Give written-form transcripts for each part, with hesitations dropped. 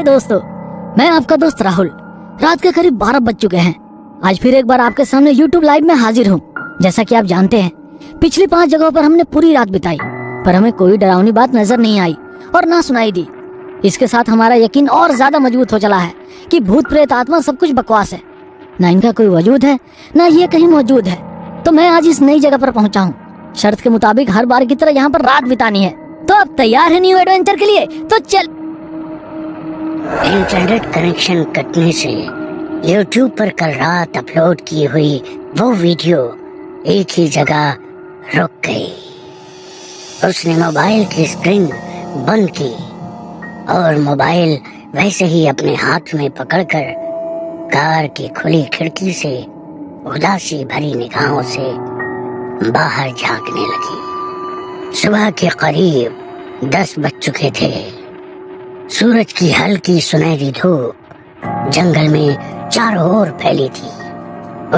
हाय दोस्तों, मैं आपका दोस्त राहुल। रात के करीब 12 बज चुके हैं। आज फिर एक बार आपके सामने YouTube लाइव में हाजिर हूँ। जैसा कि आप जानते हैं, पिछली 5 जगहों पर हमने पूरी रात बिताई, पर हमें कोई डरावनी बात नजर नहीं आई और ना सुनाई दी। इसके साथ हमारा यकीन और ज्यादा मजबूत हो चला है कि भूत प्रेत आत्मा सब कुछ बकवास है। ना इनका कोई वजूद है, ना ये कहीं मौजूद है। तो मैं आज इस नई जगह पर पहुंचा हूँ। शर्त के मुताबिक हर बार की तरह यहाँ पर रात बितानी है। तो अब तैयार है न्यू एडवेंचर के लिए? तो चल। इंटरनेट कनेक्शन कटने से YouTube पर कल रात अपलोड की हुई वो वीडियो एक ही जगह रुक गई। उसने मोबाइल की स्क्रीन बंद की और मोबाइल वैसे ही अपने हाथ में पकड़कर कार की खुली खिड़की से उदासी भरी निगाहों से बाहर झांकने लगी। सुबह के करीब 10 बज चुके थे। सूरज की हल्की सुनहरी धूप जंगल में चारों ओर फैली थी।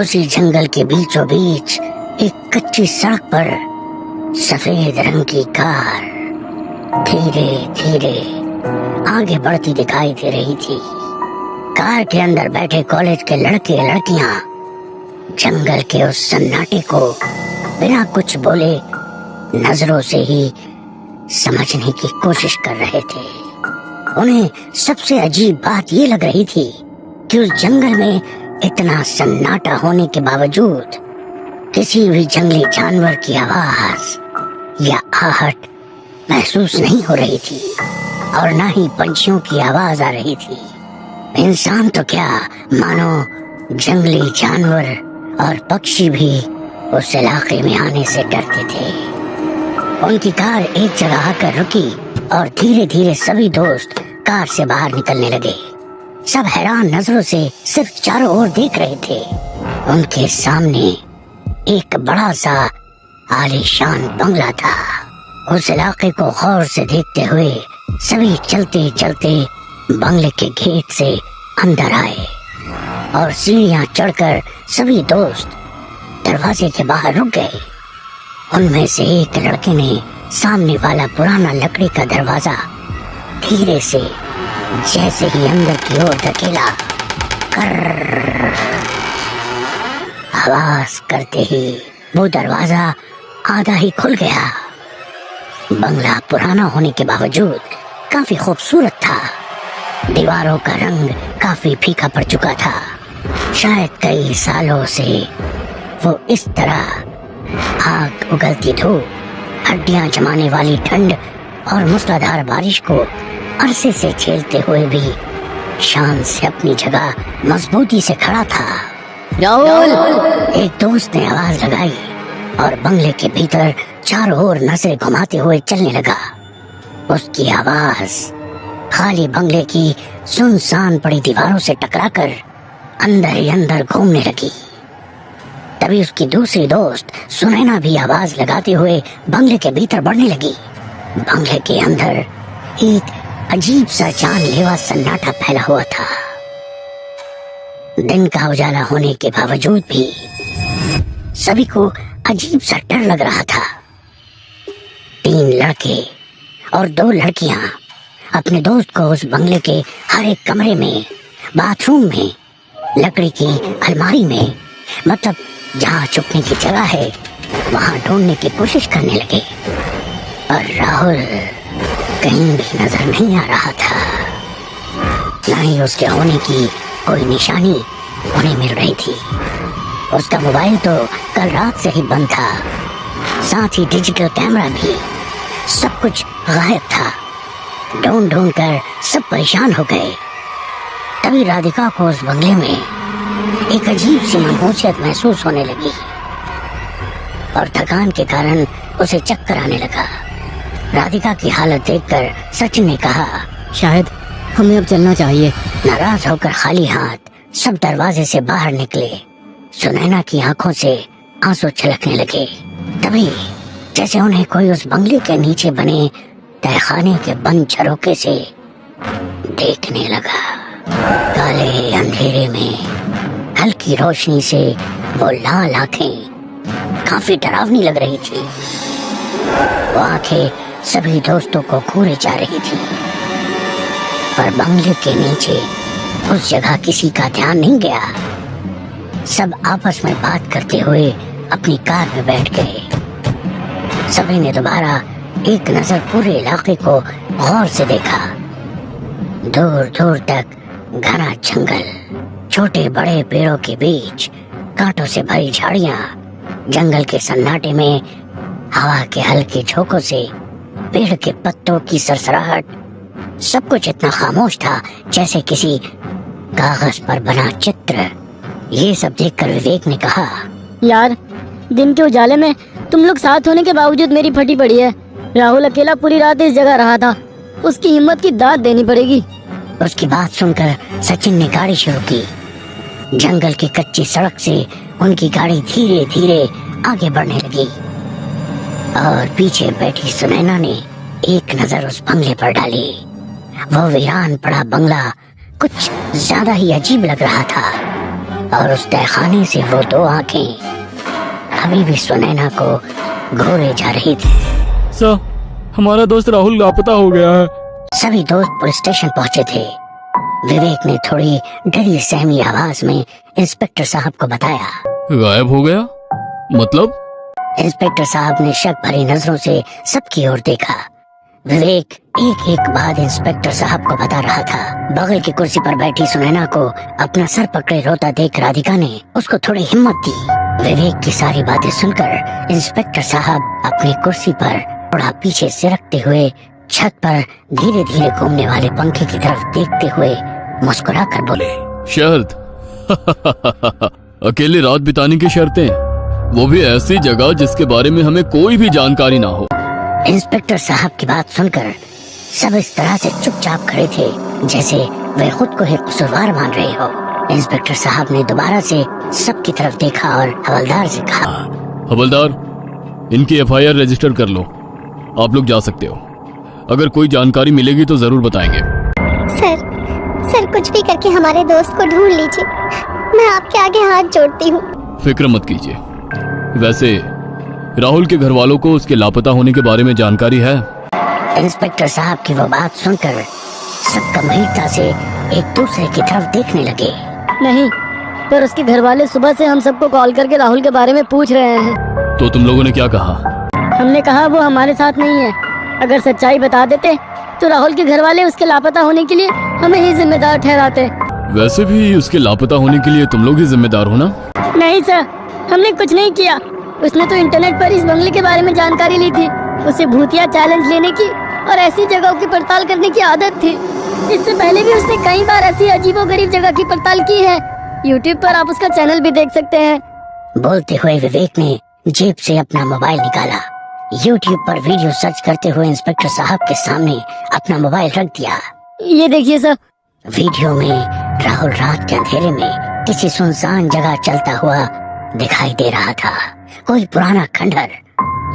उसी जंगल के बीचों बीच एक कच्ची सड़क पर सफेद रंग की कार धीरे धीरे आगे बढ़ती दिखाई दे रही थी। कार के अंदर बैठे कॉलेज के लड़के लड़कियां जंगल के उस सन्नाटे को बिना कुछ बोले नजरों से ही समझने की कोशिश कर रहे थे। उन्हें सबसे अजीब बात ये लग रही थी कि उस जंगल में इतना सन्नाटा होने के बावजूद किसी भी जंगली जानवर की आवाज या आहट महसूस नहीं हो रही थी और ना ही पंछियों की आवाज आ रही थी। इंसान तो क्या, मानो जंगली जानवर और पक्षी भी उस इलाके में आने से डरते थे। उनकी कार एक जगह आकर रुकी और धीरे धीरे सभी दोस्त कार से बाहर निकलने लगे। सब हैरान नजरों से सिर्फ चारों ओर देख रहे थे। उनके सामने एक बड़ा सा आलीशान बंगला था। उस इलाके को गौर से देखते हुए सभी चलते चलते बंगले के गेट से अंदर आए और सीढ़ियां चढ़कर सभी दोस्त दरवाजे के बाहर रुक गए। उनमें से एक लड़के ने सामने वाला पुराना लकड़ी का दरवाजा धीरे से जैसे ही अंदर की ओर धकेला, आवाज करते ही वो दरवाजा आधा ही खुल गया। बंगला पुराना होने के बावजूद काफी खूबसूरत था। दीवारों का रंग काफी फीका पड़ चुका था। शायद कई सालों से वो इस तरह आग उगलती धूप, हड्डियां जमाने वाली ठंड और मूसलाधार बारिश को अरसे से झेलते हुए भी शान से अपनी जगह मजबूती से खड़ा था। राहुल! एक दोस्त ने आवाज लगाई और बंगले के भीतर चारों ओर नजरें घुमाते हुए चलने लगा। उसकी आवाज खाली बंगले की सुनसान पड़ी दीवारों से टकराकर अंदर ही अंदर घूमने लगी। तभी उसकी दूसरी दोस्त सुनैना भी आवाज लगाते हुए बंगले के भीतर बढ़ने लगी। बंगले के अंदर एक अजीब सा जानलेवा सन्नाटा फैला हुआ था। दिन का उजाला होने के बावजूद भी सभी को अजीब सा डर लग रहा था। 3 लड़के और 2 लड़कियां अपने दोस्त को उस बंगले के हर एक कमरे में, बाथरूम में, लकड़ी की अलमारी में, मतलब जहाँ छुपने की जगह है वहाँ ढूंढने की कोशिश करने लगे। और राहुल कहीं भी नजर नहीं आ रहा था। ना ही उसके होने की कोई निशानी उन्हें मिल रही थी। उसका मोबाइल तो कल रात से ही बंद था, साथ ही डिजिटल कैमरा भी। सब कुछ गायब था। ढूंढ ढूंढ कर सब परेशान हो गए। तभी राधिका को उस बंगले में एक अजीब सी मनहूसियत महसूस होने लगी और थकान के कारण उसे चक्कर आने लगा। राधिका की हालत देखकर सचिन ने कहा, शायद हमें अब चलना चाहिए। नाराज होकर खाली हाथ सब दरवाजे से बाहर निकले। सुनैना की आंखों से आंसू छलकने लगे। तभी जैसे उन्हें कोई उस बंगले के नीचे बने तहखाने के बंद झरोखे से देखने लगा। काले अंधेरे में हल्की रोशनी से वो लाल आंखें काफी डरावनी लग रही थी। वो आंखें सभी दोस्तों को घूरे जा रही थी पर बंगले के नीचे उस जगह किसी का ध्यान नहीं गया। सब आपस में बात करते हुए अपनी कार में बैठ गए। सभी ने दोबारा एक नजर पूरे इलाके को गौर से देखा। दूर दूर तक घना जंगल, छोटे बड़े पेड़ों के बीच कांटों से भरी झाड़ियां, जंगल के सन्नाटे में हवा के हल्के झोंकों से पेड़ के पत्तों की सरसराहट, सब कुछ इतना खामोश था जैसे किसी कागज पर बना चित्र। ये सब देखकर विवेक ने कहा, यार, दिन के उजाले में तुम लोग साथ होने के बावजूद मेरी फटी पड़ी है। राहुल अकेला पूरी रात इस जगह रहा था, उसकी हिम्मत की दाद देनी पड़ेगी। उसकी बात सुनकर सचिन ने गाड़ी शुरू की। जंगल की कच्ची सड़क से उनकी गाड़ी धीरे धीरे आगे बढ़ने लगी और पीछे बैठी सुनैना ने एक नजर उस बंगले पर डाली। वो वीरान पड़ा बंगला कुछ ज्यादा ही अजीब लग रहा था और उस तहखाने से वो दो आंखें अभी भी सुनैना को घूरे जा रही थी। सर, हमारा दोस्त राहुल लापता हो गया है। सभी दोस्त पुलिस स्टेशन पहुंचे थे। विवेक ने थोड़ी डरी सहमी आवाज में इंस्पेक्टर साहब को बताया। गायब हो गया? मतलब? इंस्पेक्टर साहब ने शक भरी नजरों से सबकी ओर देखा। विवेक एक एक बात इंस्पेक्टर साहब को बता रहा था। बगल की कुर्सी पर बैठी सुनैना को अपना सर पकड़े रोता देख राधिका ने उसको थोड़ी हिम्मत दी। विवेक की सारी बातें सुनकर इंस्पेक्टर साहब अपनी कुर्सी पर थोड़ा पीछे सिरकते हुए छत पर धीरे धीरे घूमने वाले पंखे की तरफ देखते हुए मुस्कुरा कर बोले, शर्त? अकेले रात बिताने की शर्तें, वो भी ऐसी जगह जिसके बारे में हमें कोई भी जानकारी ना हो। इंस्पेक्टर साहब की बात सुनकर सब इस तरह से चुपचाप खड़े थे जैसे वे खुद को ही कसूरवार मान रहे हो। इंस्पेक्टर साहब ने दोबारा से सबकी तरफ देखा और हवलदार से कहा, हवलदार, इनकी एफआईआर रजिस्टर कर लो। आप लोग जा सकते हो। अगर कोई जानकारी मिलेगी तो जरूर बताएंगे। सर, कुछ भी करके हमारे दोस्त को ढूंढ लीजिए। मैं आपके आगे हाथ जोड़ती हूँ। फिक्र मत कीजिए। वैसे राहुल के घर वालों को उसके लापता होने के बारे में जानकारी है? इंस्पेक्टर साहब की वो बात सुनकर सब गंभीरता से एक दूसरे की तरफ देखने लगे। नहीं, पर उसके घर वाले सुबह से हम सबको कॉल करके राहुल के बारे में पूछ रहे हैं। तो तुम लोगों ने क्या कहा? हमने कहा वो हमारे साथ नहीं है। अगर सच्चाई बता देते तो राहुल के घर वाले उसके लापता होने के लिए हमें ही जिम्मेदार ठहराते। वैसे भी उसके लापता होने के लिए तुम लोग ही जिम्मेदार हो ना? नहीं सर, हमने कुछ नहीं किया। उसने तो इंटरनेट पर इस बंगले के बारे में जानकारी ली थी। उसे भूतिया चैलेंज लेने की और ऐसी जगहों की पड़ताल करने की आदत थी। इससे पहले भी उसने कई बार ऐसी अजीबोगरीब जगह की पड़ताल की है। यूट्यूब पर आप उसका चैनल भी देख सकते हैं। बोलते हुए विवेक ने जेब से अपना मोबाइल निकाला। यूट्यूब पर वीडियो सर्च करते हुए इंस्पेक्टर साहब के सामने अपना मोबाइल रख दिया। ये देखिए सर। वीडियो में राहुल रात के अंधेरे में किसी सुनसान जगह चलता हुआ दिखाई दे रहा था। कोई पुराना खंडहर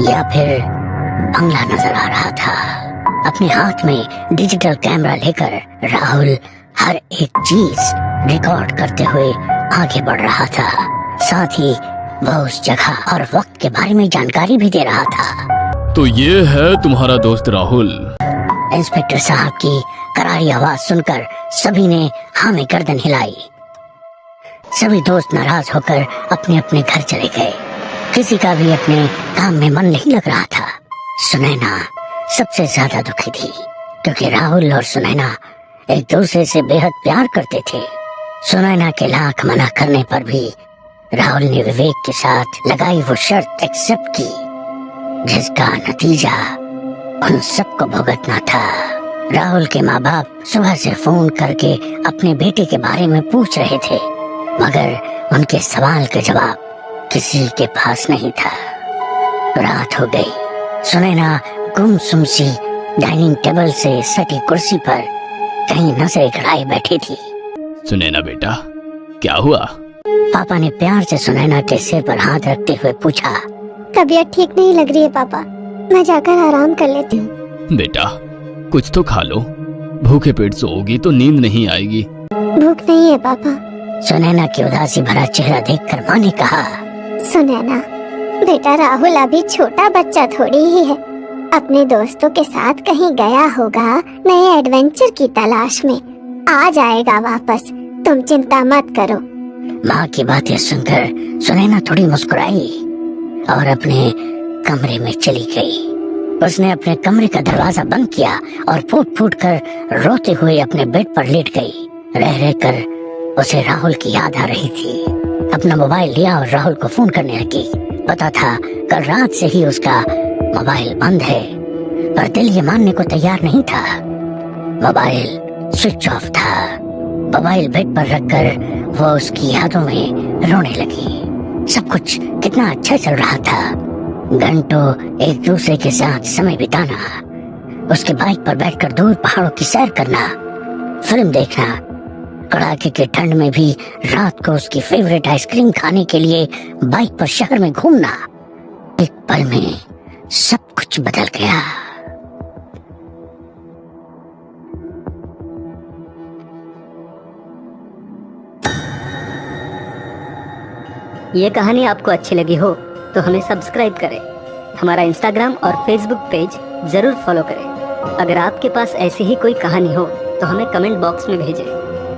या फिर बंगला नजर आ रहा था। अपने हाथ में डिजिटल कैमरा लेकर राहुल हर एक चीज रिकॉर्ड करते हुए आगे बढ़ रहा था। साथ ही वह उस जगह और वक्त के बारे में जानकारी भी दे रहा था। तो ये है तुम्हारा दोस्त राहुल? इंस्पेक्टर साहब की करारी आवाज सुनकर सभी ने हाँ में गर्दन हिलाई। सभी दोस्त नाराज होकर अपने अपने घर चले गए। किसी का भी अपने काम में मन नहीं लग रहा था। सुनैना सबसे ज्यादा दुखी थी क्योंकि राहुल और सुनैना एक दूसरे से बेहद प्यार करते थे। सुनैना के लाख मना करने पर भी राहुल ने विवेक के साथ लगाई वो शर्त एक्सेप्ट की, जिसका नतीजा उन सबको भुगतना था। राहुल के माँ बाप सुबह से फोन करके अपने बेटे के बारे में पूछ रहे थे, मगर उनके सवाल का जवाब किसी के पास नहीं था। रात हो गई। सुनैना गुमसुम सी डाइनिंग टेबल से सटी कुर्सी पर कहीं नजरें गड़ाए बैठी थी। सुनैना बेटा, क्या हुआ? पापा ने प्यार से सुनैना के सिर पर हाथ रखते हुए पूछा। तबीयत ठीक नहीं लग रही है पापा, मैं जाकर आराम कर लेती हूँ। बेटा, कुछ तो खा लो। भूखे पेट सोओगी तो नींद नहीं आएगी। भूख नहीं है पापा। सुनैना की उदासी भरा चेहरा देखकर माँ ने कहा, सुनैना बेटा, राहुल अभी छोटा बच्चा थोड़ी ही है। अपने दोस्तों के साथ कहीं गया होगा नए एडवेंचर की तलाश में। आ जाएगा वापस, तुम चिंता मत करो। माँ की बातें सुनकर सुनैना थोड़ी मुस्कुराई और अपने कमरे में चली गई। उसने अपने कमरे का दरवाजा बंद किया और फूट फूट कर रोते हुए अपने बेड पर लेट गई। रह रह कर उसे राहुल की याद आ रही थी। अपना मोबाइल लिया और राहुल को फोन करने लगी। पता था कल रात से ही उसका मोबाइल बंद है, पर दिल ये मानने को तैयार नहीं था। मोबाइल स्विच ऑफ था। मोबाइल बेड पर रखकर वो उसकी यादों में रोने लगी। सब कुछ कितना अच्छा चल रहा था। घंटों एक दूसरे के साथ समय बिताना, उसके बाइक पर बैठकर दूर पहाड़ों की सैर करना, फिल्म देखना, कड़ाके के ठंड में भी रात को उसकी फेवरेट आइसक्रीम खाने के लिए बाइक पर शहर में घूमना। एक पल में सब कुछ बदल गया। ये कहानी आपको अच्छी लगी हो तो हमें सब्सक्राइब करें। हमारा इंस्टाग्राम और फेसबुक पेज जरूर फॉलो करें। अगर आपके पास ऐसी ही कोई कहानी हो तो हमें कमेंट बॉक्स में भेजें।